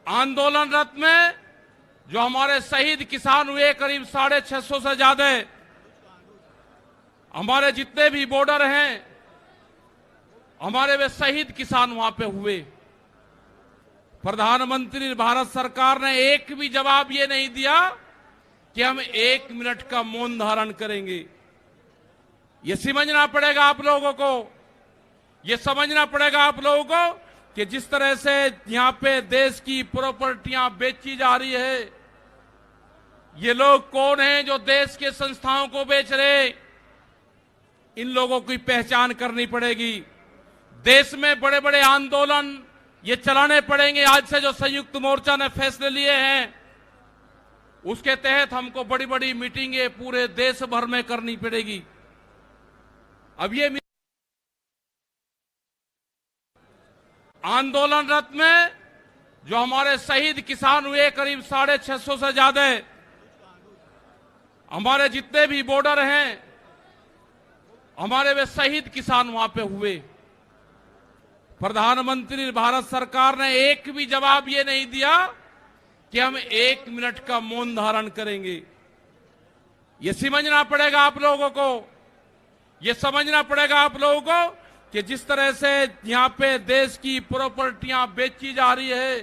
आंदोलनरत में जो हमारे शहीद किसान हुए करीब 650 से ज्यादा, हमारे जितने भी बॉर्डर हैं हमारे वे शहीद किसान वहां पे हुए। प्रधानमंत्री भारत सरकार ने एक भी जवाब ये नहीं दिया कि हम 1 मिनट का मौन धारण करेंगे। ये समझना पड़ेगा आप लोगों को, ये समझना पड़ेगा आप लोगों को कि जिस तरह से यहां पे देश की प्रॉपर्टियां बेची जा रही है, ये लोग कौन हैं जो देश के संस्थाओं को बेच रहे, इन लोगों की पहचान करनी पड़ेगी। देश में बड़े बड़े आंदोलन ये चलाने पड़ेंगे। आज से जो संयुक्त मोर्चा ने फैसले लिए हैं उसके तहत हमको बड़ी बड़ी मीटिंगें पूरे देश भर में करनी पड़ेगी। अब ये आंदोलनरत में जो हमारे शहीद किसान हुए करीब 650 से ज्यादा, हमारे जितने भी बॉर्डर हैं हमारे वे शहीद किसान वहां पे हुए। प्रधानमंत्री भारत सरकार ने एक भी जवाब ये नहीं दिया कि हम 1 मिनट का मौन धारण करेंगे। ये समझना पड़ेगा आप लोगों को, ये समझना पड़ेगा आप लोगों को कि जिस तरह से यहां पे देश की प्रॉपर्टियां बेची जा रही है,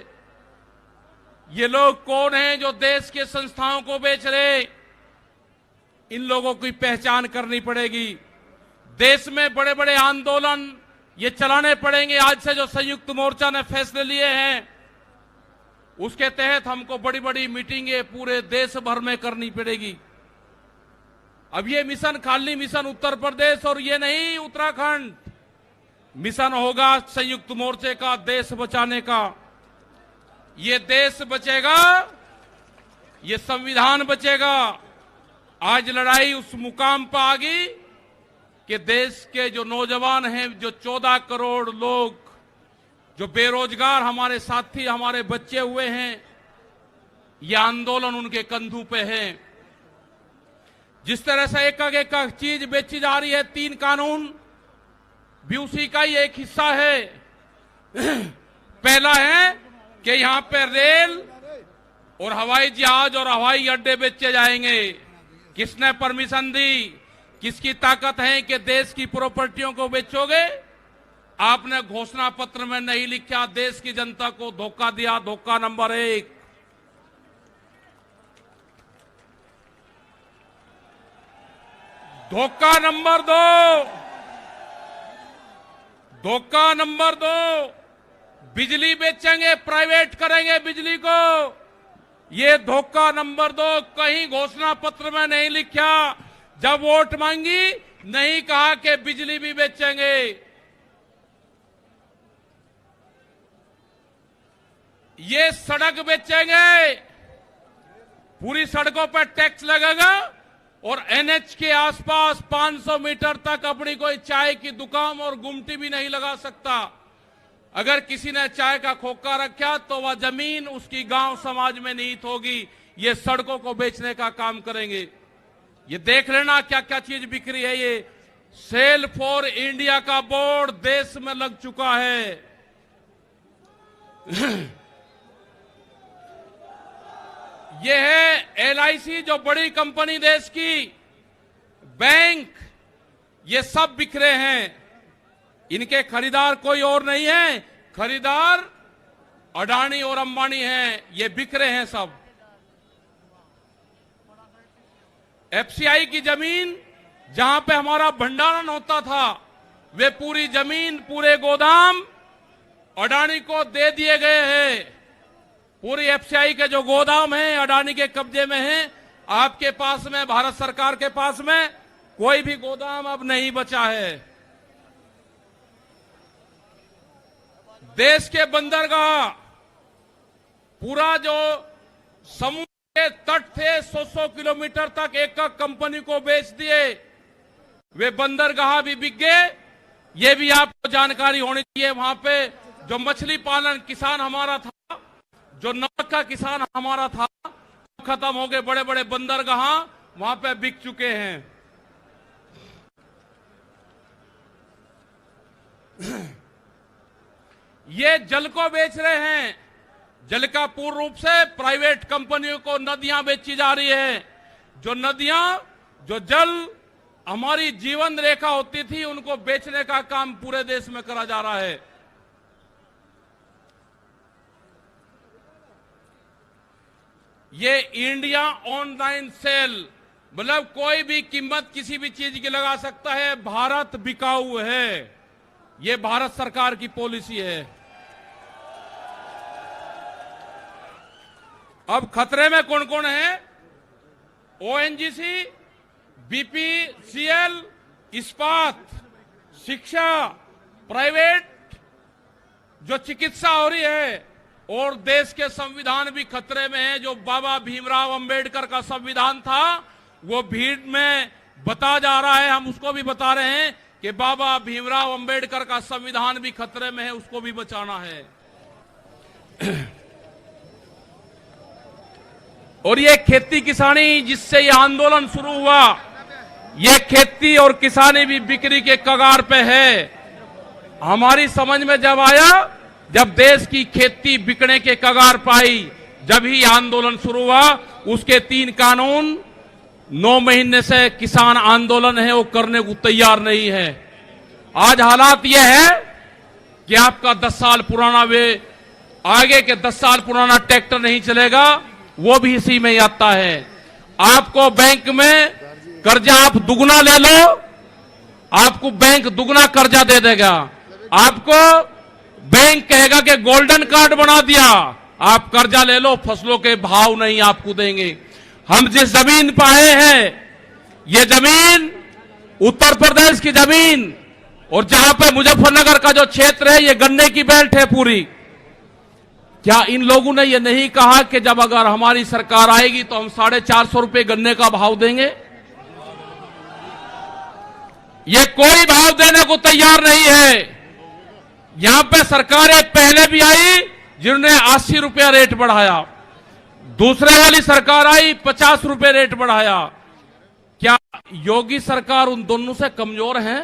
ये लोग कौन हैं जो देश के संस्थाओं को बेच रहे, इन लोगों की पहचान करनी पड़ेगी। देश में बड़े बड़े आंदोलन ये चलाने पड़ेंगे। आज से जो संयुक्त मोर्चा ने फैसले लिए हैं उसके तहत हमको बड़ी बड़ी मीटिंगें पूरे देश भर में करनी पड़ेगी। अब ये मिशन खाली मिशन उत्तर प्रदेश और ये नहीं उत्तराखंड, मिशन होगा संयुक्त मोर्चे का देश बचाने का। ये देश बचेगा, ये संविधान बचेगा। आज लड़ाई उस मुकाम पर आ गई कि देश के जो नौजवान हैं, जो 14 करोड़ लोग जो बेरोजगार हमारे साथी हमारे बच्चे हुए हैं, यह आंदोलन उनके कंधों पे है। जिस तरह से एक चीज बेची जा रही है, 3 कानून भी उसी का ही एक हिस्सा है। पहला है कि यहां पे रेल और हवाई जहाज और हवाई अड्डे बेचे जाएंगे। किसने परमिशन दी? किसकी ताकत है कि देश की प्रॉपर्टियों को बेचोगे? आपने घोषणा पत्र में नहीं लिखा, देश की जनता को धोखा दिया। धोखा नंबर 1। धोखा नंबर 2, धोखा नंबर 2, बिजली बेचेंगे, प्राइवेट करेंगे बिजली को। ये धोखा नंबर 2 कहीं घोषणा पत्र में नहीं लिखा। जब वोट मांगी नहीं कहा कि बिजली भी बेचेंगे। ये सड़क बेचेंगे, पूरी सड़कों पर टैक्स लगेगा और एनएच के आसपास 500 मीटर तक अपनी कोई चाय की दुकान और गुमटी भी नहीं लगा सकता। अगर किसी ने चाय का खोखा रखा तो वह जमीन उसकी गांव समाज में निहित होगी। ये सड़कों को बेचने का काम करेंगे। ये देख लेना क्या क्या चीज बिक्री है। ये सेल फॉर इंडिया का बोर्ड देश में लग चुका है। ये है एलआईसी, जो बड़ी कंपनी देश की, बैंक, ये सब बिखरे हैं। इनके खरीदार कोई और नहीं है, खरीदार अडानी और अंबानी हैं। ये बिखरे हैं सब। एफसीआई की जमीन जहां पे हमारा भंडारण होता था, वे पूरी जमीन, पूरे गोदाम अडानी को दे दिए गए हैं। पूरी एफसीआई के जो गोदाम हैं अडानी के कब्जे में हैं। आपके पास में, भारत सरकार के पास में कोई भी गोदाम अब नहीं बचा है। देश के बंदरगाह, पूरा जो समुद्र के तट थे 100-100 किलोमीटर तक एक कंपनी को बेच दिए। वे बंदरगाह भी बिक गए। ये भी आपको जानकारी होनी चाहिए। वहां पे जो मछली पालन किसान हमारा था, जो नमक का किसान हमारा था, खत्म हो गए। बड़े बड़े बंदरगाह वहां पे बिक चुके हैं। ये जल को बेच रहे हैं। जल का पूर्ण रूप से प्राइवेट कंपनियों को नदियां बेची जा रही है। जो नदियां, जो जल हमारी जीवन रेखा होती थी, उनको बेचने का काम पूरे देश में करा जा रहा है। ये इंडिया ऑनलाइन सेल, मतलब कोई भी कीमत किसी भी चीज की लगा सकता है, भारत बिकाऊ है। ये भारत सरकार की पॉलिसी है। अब खतरे में कौन कौन है? ओएनजीसी, बीपीसीएल, इस्पात, शिक्षा, प्राइवेट जो चिकित्सा हो रही है, और देश के संविधान भी खतरे में है। जो बाबा भीमराव अंबेडकर का संविधान था, वो भीड़ में बता जा रहा है, हम उसको भी बता रहे हैं कि बाबा भीमराव अंबेडकर का संविधान भी खतरे में है, उसको भी बचाना है। और ये खेती किसानी जिससे ये आंदोलन शुरू हुआ, ये खेती और किसानी भी बिक्री के कगार पे है। हमारी समझ में जब आया, जब देश की खेती बिकने के कगार पाई, जब ही आंदोलन शुरू हुआ। उसके 3 कानून 9 महीने से किसान आंदोलन है, वो करने को तैयार नहीं है। आज हालात ये है कि आपका 10 साल पुराना आगे के 10 साल पुराना ट्रैक्टर नहीं चलेगा, वो भी इसी में आता है। आपको बैंक में कर्जा आप दुगना ले लो, आपको बैंक दुगना कर्जा दे देगा। आपको बैंक कहेगा कि गोल्डन कार्ड बना दिया, आप कर्जा ले लो, फसलों के भाव नहीं आपको देंगे। हम जिस जमीन पर आए हैं, ये जमीन उत्तर प्रदेश की जमीन, और जहां पे मुजफ्फरनगर का जो क्षेत्र है, ये गन्ने की बेल्ट है पूरी। क्या इन लोगों ने ये नहीं कहा कि जब अगर हमारी सरकार आएगी तो हम 450 रुपए गन्ने का भाव देंगे? ये कोई भाव देने को तैयार नहीं है। यहां पे सरकारें पहले भी आई जिन्होंने 80 रुपया रेट बढ़ाया, दूसरे वाली सरकार आई 50 रुपए रेट बढ़ाया। क्या योगी सरकार उन दोनों से कमजोर है?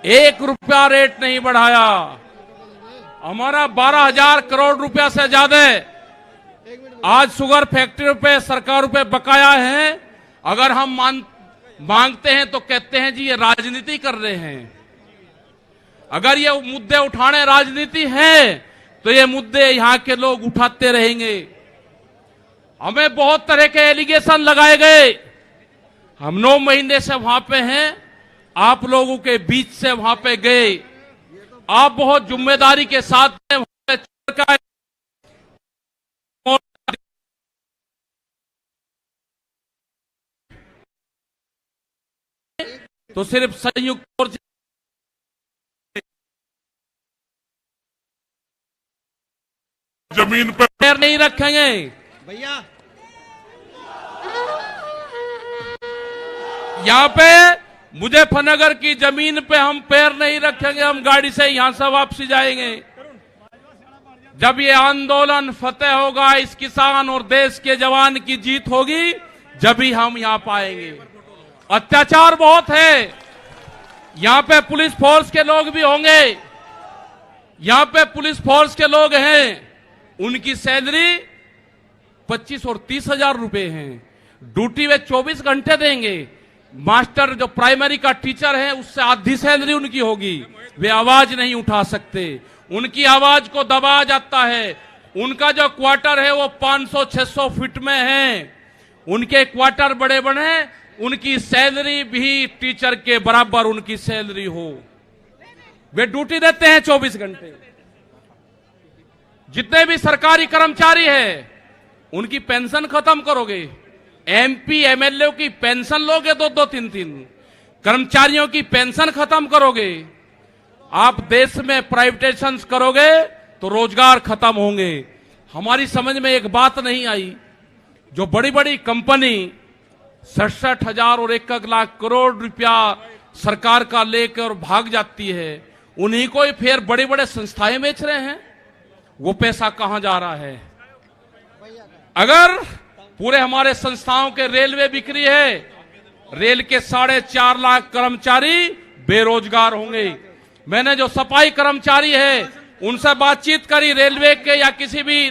1 रुपया रेट नहीं बढ़ाया। हमारा 12,000 करोड़ रुपया से ज्यादा आज शुगर फैक्ट्री पे सरकार पे बकाया है। अगर हम मांगते हैं तो कहते हैं जी ये राजनीति कर रहे हैं। अगर ये मुद्दे उठाने राजनीति है तो ये मुद्दे यहां के लोग उठाते रहेंगे। हमें बहुत तरह के एलिगेशन लगाए गए। हम 9 महीने से वहां पे हैं, आप लोगों के बीच से वहां पे गए। आप बहुत जिम्मेदारी के साथ तो सिर्फ संयुक्त जमीन पर पैर नहीं रखेंगे भैया। यहाँ पे मुजफ्फरनगर की जमीन पे हम पैर नहीं रखेंगे। हम गाड़ी से यहां से वापसी जाएंगे। जब ये आंदोलन फतेह होगा, इस किसान और देश के जवान की जीत होगी, जब ही हम यहां पाएंगे। अत्याचार बहुत है। यहां पे पुलिस फोर्स के लोग भी होंगे। यहां पे पुलिस फोर्स के लोग हैं, उनकी सैलरी 25 और 30 हजार रुपए है। ड्यूटी वे 24 घंटे देंगे। मास्टर जो प्राइमरी का टीचर है, उससे आधी सैलरी उनकी होगी। वे आवाज नहीं उठा सकते, उनकी आवाज को दबाया जाता है। उनका जो क्वार्टर है वो 500-600 फीट में है। उनके क्वार्टर बड़े बड़े हैं। उनकी सैलरी भी टीचर के बराबर उनकी सैलरी हो। वे ड्यूटी देते हैं 24 घंटे। जितने भी सरकारी कर्मचारी हैं, उनकी पेंशन खत्म करोगे। एमपी एमएलए की पेंशन लोगे 2-2, 3-3। कर्मचारियों की पेंशन खत्म करोगे। आप देश में प्राइवेटाइजेशन करोगे तो रोजगार खत्म होंगे। हमारी समझ में एक बात नहीं आई, जो बड़ी बड़ी कंपनी 67,000 और 1 लाख करोड़ रुपया सरकार का लेकर भाग जाती है, उन्हीं को ही फिर बड़े बड़े संस्थाएं बेच रहे हैं। वो पैसा कहां जा रहा है? अगर पूरे हमारे संस्थाओं के रेलवे बिक्री है, रेल के 4.5 लाख कर्मचारी बेरोजगार होंगे। मैंने जो सफाई कर्मचारी है, उनसे बातचीत करी, रेलवे के या किसी भी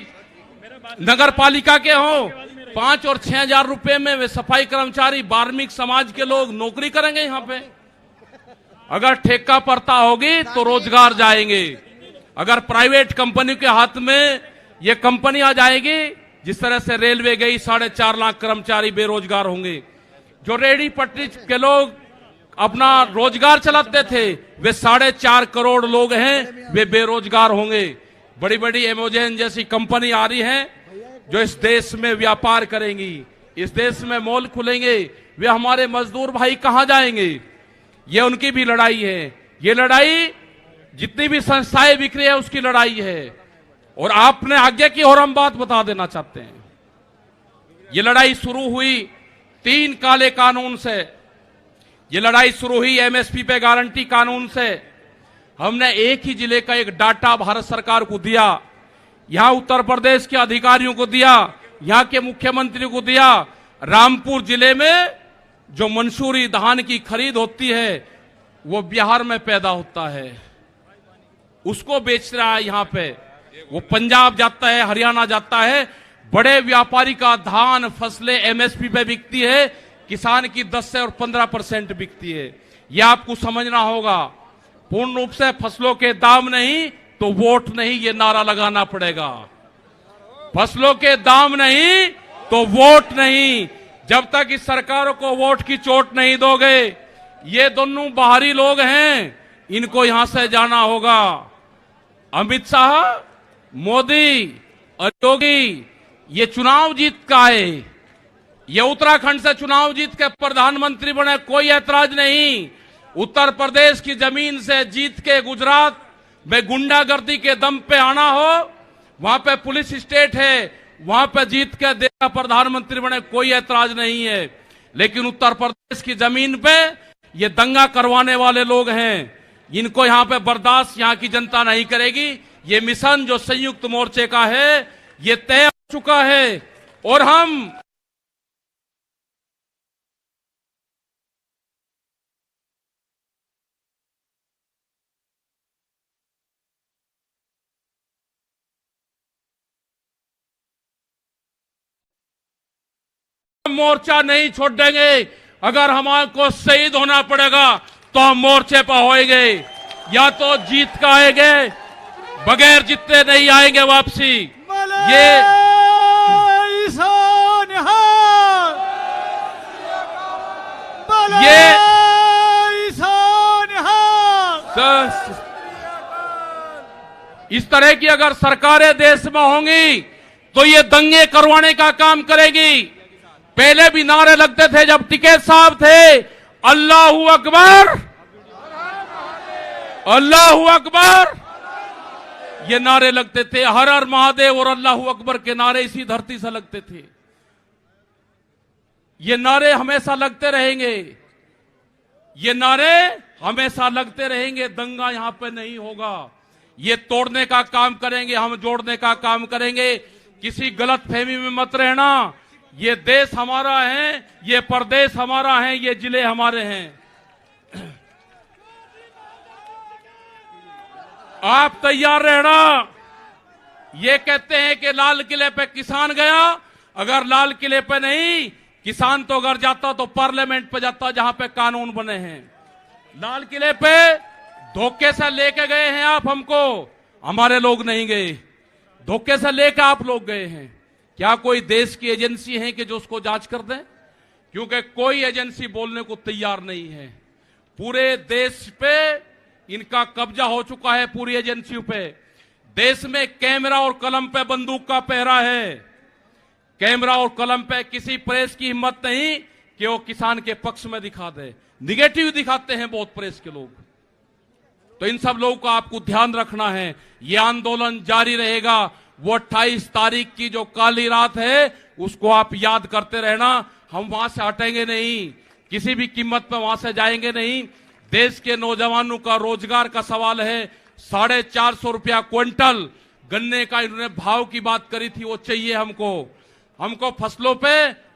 नगर पालिका के हो, 5 और 6 हजार रुपए में वे सफाई कर्मचारी वाल्मीकि समाज के लोग नौकरी करेंगे यहाँ पे। अगर ठेका पड़ता होगी तो रोजगार जाएंगे। अगर प्राइवेट कंपनी के हाथ में ये कंपनी आ जाएगी, जिस तरह से रेलवे गई, 4.5 लाख कर्मचारी बेरोजगार होंगे। जो रेहड़ी पटरी के लोग अपना रोजगार चलाते थे, वे 4.5 करोड़ लोग हैं, वे बेरोजगार होंगे। बड़ी बड़ी एमेजॉन जैसी कंपनी आ रही है जो इस देश में व्यापार करेंगी, इस देश में मॉल खुलेंगे। वे हमारे मजदूर भाई कहां जाएंगे? ये उनकी भी लड़ाई है। ये लड़ाई जितनी भी संस्थाएं बिखरी है उसकी लड़ाई है। और आपने आगे की और हम बात बता देना चाहते हैं, ये लड़ाई शुरू हुई 3 काले कानून से। ये लड़ाई शुरू हुई एमएसपी पे गारंटी कानून से। हमने एक ही जिले का एक डाटा भारत सरकार को दिया, यहां उत्तर प्रदेश के अधिकारियों को दिया, यहां के मुख्यमंत्री को दिया। रामपुर जिले में जो मंसूरी धान की खरीद होती है वो बिहार में पैदा होता है, उसको बेच रहा है यहां पे। वो पंजाब जाता है, हरियाणा जाता है। बड़े व्यापारी का धान फसलें एमएसपी पे बिकती है, किसान की 10 से और 15% बिकती है। यह आपको समझना होगा। पूर्ण रूप से फसलों के दाम नहीं तो वोट नहीं, ये नारा लगाना पड़ेगा। फसलों के दाम नहीं तो वोट नहीं। जब तक इस सरकारों को वोट की चोट नहीं दोगे, ये दोनों बाहरी लोग हैं, इनको यहां से जाना होगा। अमित शाह, मोदी और योगी ये चुनाव जीत का है। ये उत्तराखंड से चुनाव जीत के प्रधानमंत्री बने, कोई ऐतराज नहीं। उत्तर प्रदेश की जमीन से जीत के गुजरात में गुंडागर्दी के दम पे आना हो, वहां पे पुलिस स्टेट है, वहां पे जीत के देश का प्रधानमंत्री बने, कोई ऐतराज नहीं है। लेकिन उत्तर प्रदेश की जमीन पे ये दंगा करवाने वाले लोग हैं, इनको यहां पे बर्दाश्त यहां की जनता नहीं करेगी। ये मिशन जो संयुक्त मोर्चे का है ये तय हो चुका है और हम मोर्चा नहीं छोड़ देंगे। अगर हमारे शहीद होना पड़ेगा तो हम मोर्चे पर होएंगे, या तो जीत का आएंगे, बगैर जीते नहीं आएंगे वापसी। इस तरह की अगर सरकारें देश में होंगी तो ये दंगे करवाने का काम करेगी। पहले भी नारे लगते थे जब टिकैत साहब थे, अल्लाहू अकबर, अल्लाहू अकबर, ये नारे लगते थे। हर हर महादेव और अल्लाहू अकबर के नारे इसी धरती से लगते थे। ये नारे हमेशा लगते रहेंगे, ये नारे हमेशा लगते रहेंगे। दंगा यहां पे नहीं होगा। ये तोड़ने का काम करेंगे, हम जोड़ने का काम करेंगे। किसी गलत फहमी में मत रहना। ये देश हमारा है, ये प्रदेश हमारा है, ये जिले हमारे हैं। आप तैयार रहना। ये कहते हैं कि लाल किले पे किसान गया, अगर लाल किले पे नहीं, किसान तो अगर जाता तो पार्लियामेंट पे जाता जहां पे कानून बने हैं। लाल किले पे धोखे से लेके गए हैं आप हमको, हमारे लोग नहीं गए। धोखे से लेकर आप लोग गए हैं। क्या कोई देश की एजेंसी है कि जो उसको जांच कर दे? क्योंकि कोई एजेंसी बोलने को तैयार नहीं है। पूरे देश पे इनका कब्जा हो चुका है, पूरी एजेंसियों पे। देश में कैमरा और कलम पे बंदूक का पहरा है। कैमरा और कलम पे किसी प्रेस की हिम्मत नहीं कि वो किसान के पक्ष में दिखा दे। निगेटिव दिखाते हैं बहुत प्रेस के लोग। तो इन सब लोगों का आपको ध्यान रखना है। ये आंदोलन जारी रहेगा। वो 28 तारीख की जो काली रात है उसको आप याद करते रहना। हम वहां से हटेंगे नहीं, किसी भी कीमत पर वहां से जाएंगे नहीं। देश के नौजवानों का रोजगार का सवाल है। 450 रुपया क्विंटल गन्ने का इन्होंने भाव की बात करी थी, वो चाहिए हमको। हमको फसलों पे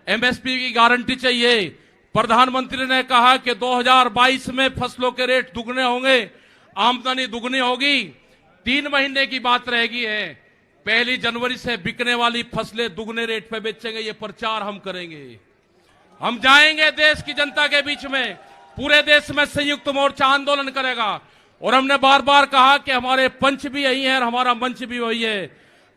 एमएसपी की गारंटी चाहिए। प्रधानमंत्री ने कहा कि 2022 में फसलों के रेट दुगने होंगे, आमदनी दुगनी होगी। 3 महीने की बात रहेगी है। 1 जनवरी से बिकने वाली फसलें दुगने रेट पे बेचेंगे, ये प्रचार हम करेंगे। हम जाएंगे देश की जनता के बीच में, पूरे देश में संयुक्त मोर्चा आंदोलन करेगा। और हमने बार बार कहा कि हमारे पंच भी यही है और हमारा मंच भी वही है।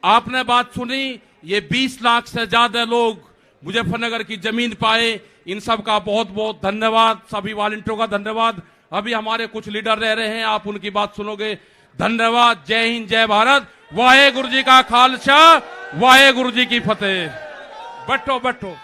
आपने बात सुनी, ये 20 लाख से ज्यादा लोग मुजफ्फरनगर की जमीन पाए, इन सब का बहुत बहुत धन्यवाद। सभी वॉलंटियरों का धन्यवाद। अभी हमारे कुछ लीडर रह रहे हैं, आप उनकी बात सुनोगे। धन्यवाद। जय हिंद, जय भारत। वाहे गुरु जी का खालसा, वाहे गुरु जी की फतेह। बैठो बैठो।